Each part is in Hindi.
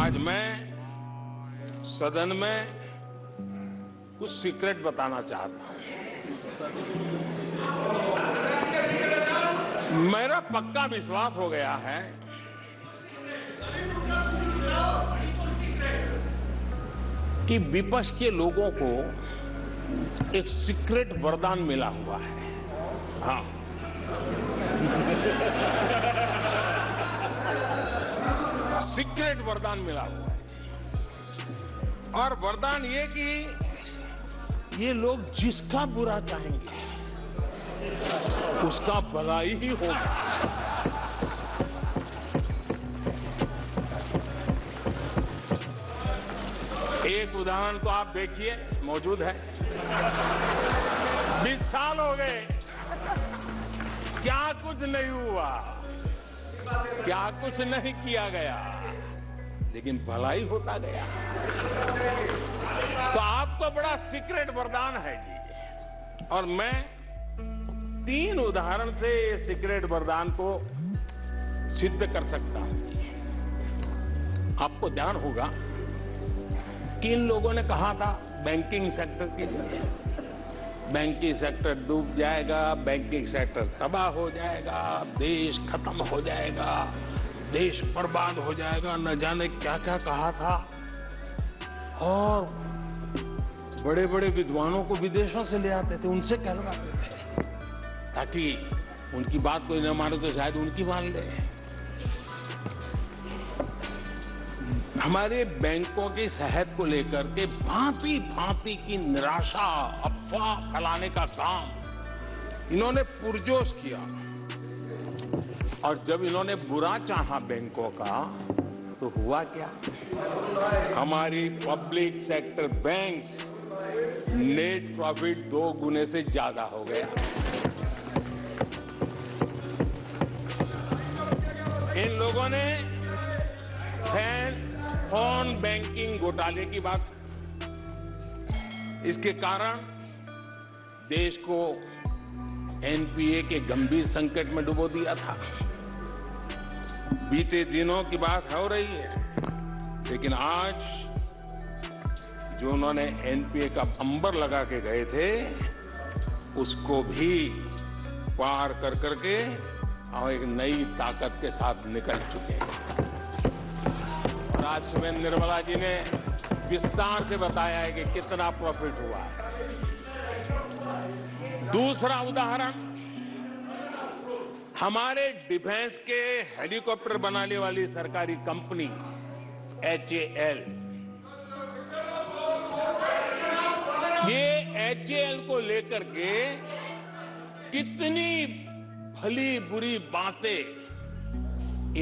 आज मैं सदन में कुछ सीक्रेट बताना चाहता हूं। मेरा पक्का विश्वास हो गया है कि विपक्ष के लोगों को एक सीक्रेट वरदान मिला हुआ है। हाँ, सीक्रेट वरदान मिला हुआ है। और वरदान ये कि ये लोग जिसका बुरा चाहेंगे उसका भला ही होगा। एक उदाहरण तो आप देखिए, मौजूद है। 20 साल हो गए, क्या कुछ नहीं हुआ, क्या कुछ नहीं किया गया, लेकिन भलाई होता गया। तो आपको बड़ा सीक्रेट वरदान है जी। और मैं 3 उदाहरण से ये सीक्रेट वरदान को सिद्ध कर सकता हूं। आपको ध्यान होगा कि इन लोगों ने कहा था बैंकिंग सेक्टर के लिए, बैंकिंग सेक्टर डूब जाएगा, बैंकिंग सेक्टर तबाह हो जाएगा, देश खत्म हो जाएगा, देश बर्बाद हो जाएगा, न जाने क्या क्या कहा था। और बड़े बड़े विद्वानों को विदेशों से ले आते थे, उनसे कहलवाते थे ताकि उनकी बात कोई न माने तो शायद उनकी मान ले। हमारे बैंकों की सेहत को लेकर के भांति भांति की निराशा, अफवाह फैलाने का काम इन्होंने पुरजोश किया। और जब इन्होंने बुरा चाहा बैंकों का, तो हुआ क्या? हमारी public sector banks net profit 2 गुने से ज्यादा हो गया। इन लोगों ने फोन बैंकिंग घोटाले की बात, इसके कारण देश को एनपीए के गंभीर संकट में डुबो दिया था। बीते दिनों की बात हो रही है, लेकिन आज जो उन्होंने एनपीए का अंबर लगा के गए थे, उसको भी पार कर करके और एक नई ताकत के साथ निकल चुके हैं। आज सुबह निर्मला जी ने विस्तार से बताया है कि कितना प्रॉफिट हुआ है। दूसरा उदाहरण, हमारे डिफेंस के हेलीकॉप्टर बनाने वाली सरकारी कंपनी HAL, ये HAL को लेकर के कितनी भली बुरी बातें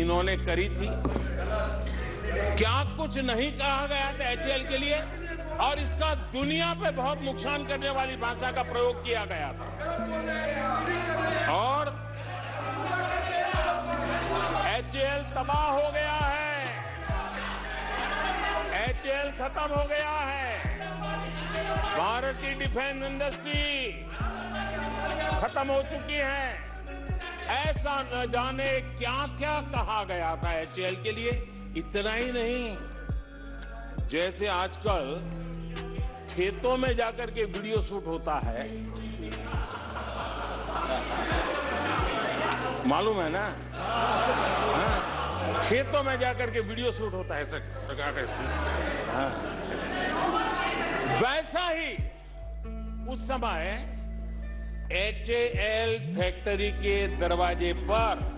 इन्होंने करी थी। क्या कुछ नहीं कहा गया था HAL के लिए, और इसका दुनिया पे बहुत नुकसान करने वाली भाषा का प्रयोग किया गया था। और HAL तबाह हो गया है, HAL खत्म हो गया है, भारत की डिफेंस इंडस्ट्री खत्म हो चुकी है। ऐसा न जाने क्या क्या कहा गया था HAL के लिए। इतना ही नहीं, जैसे आजकल खेतों में जाकर के वीडियो शूट होता है, मालूम है ना? हाँ? खेतों में जाकर के वीडियो शूट होता है, हाँ। वैसा ही उस समय HAL फैक्ट्री के दरवाजे पर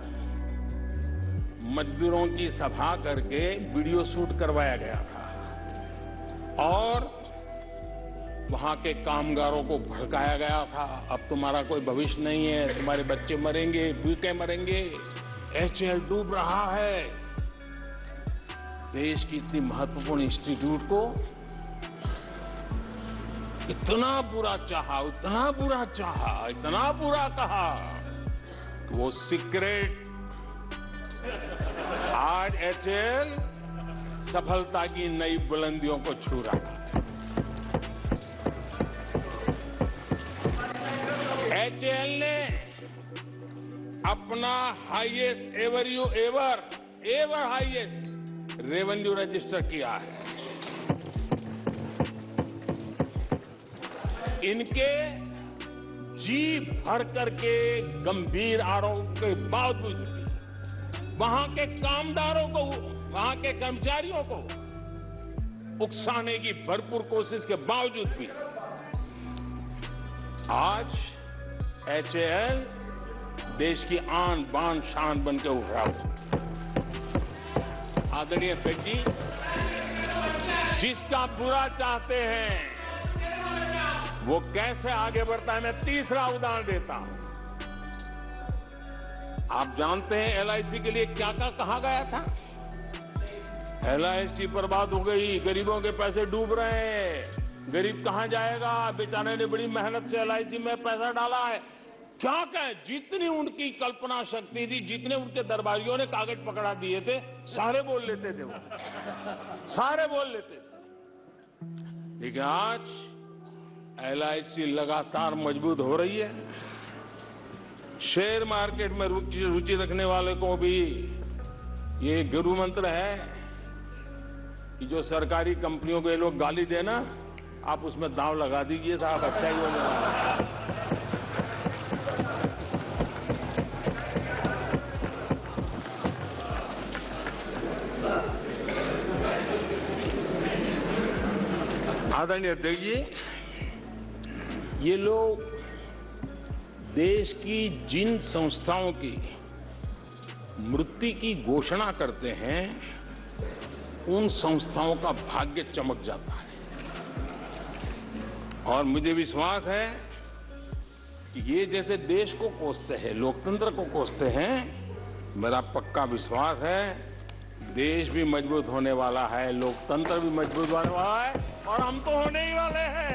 मजदूरों की सभा करके वीडियो शूट करवाया गया था और वहां के कामगारों को भड़काया गया था। अब तुम्हारा कोई भविष्य नहीं है, तुम्हारे बच्चे मरेंगे, भूखे मरेंगे, HAL डूब रहा है। देश की इतनी महत्वपूर्ण इंस्टीट्यूट को इतना बुरा चाहा, इतना बुरा चाहा, इतना बुरा कहा कि वो सीक्रेट आज HAL सफलता की नई बुलंदियों को छू रहा है। HAL ने अपना highest ever highest revenue register किया है। इनके जी भर करके गंभीर आरोप के बावजूद भी वहां के कामदारों को, वहां के कर्मचारियों को उकसाने की भरपूर कोशिश के बावजूद भी आज HAL देश की आन बान शान बन के उभरा। आदरणीय अध्यक्ष जी, जिसका बुरा चाहते हैं वो कैसे आगे बढ़ता है, मैं तीसरा उदाहरण देता हूं। आप जानते हैं LIC के लिए क्या क्या कहा गया था? LIC बर्बाद हो गई, गरीबों के पैसे डूब रहे हैं, गरीब कहां जाएगा, बेचारे ने बड़ी मेहनत से LIC में पैसा डाला है। क्या कहें, जितनी उनकी कल्पना शक्ति थी, जितने उनके दरबारियों ने कागज पकड़ा दिए थे, सारे बोल लेते थे वो, सारे बोल लेते थे। लेकिन आज LIC लगातार मजबूत हो रही है। शेयर मार्केट में रुचि रखने वाले को भी ये गुरु मंत्र है कि जो सरकारी कंपनियों को ये लोग गाली देना, आप उसमें दांव लगा दीजिए साहब, अच्छा ही होने वाला है। आदरणीय अध्यक्ष जी, ये लोग देश की जिन संस्थाओं की मृत्यु की घोषणा करते हैं, उन संस्थाओं का भाग्य चमक जाता है। और मुझे विश्वास है कि ये जैसे देश को कोसते हैं, लोकतंत्र को कोसते हैं, मेरा पक्का विश्वास है देश भी मजबूत होने वाला है, लोकतंत्र भी मजबूत होने वाला है, और हम तो होने ही वाले हैं।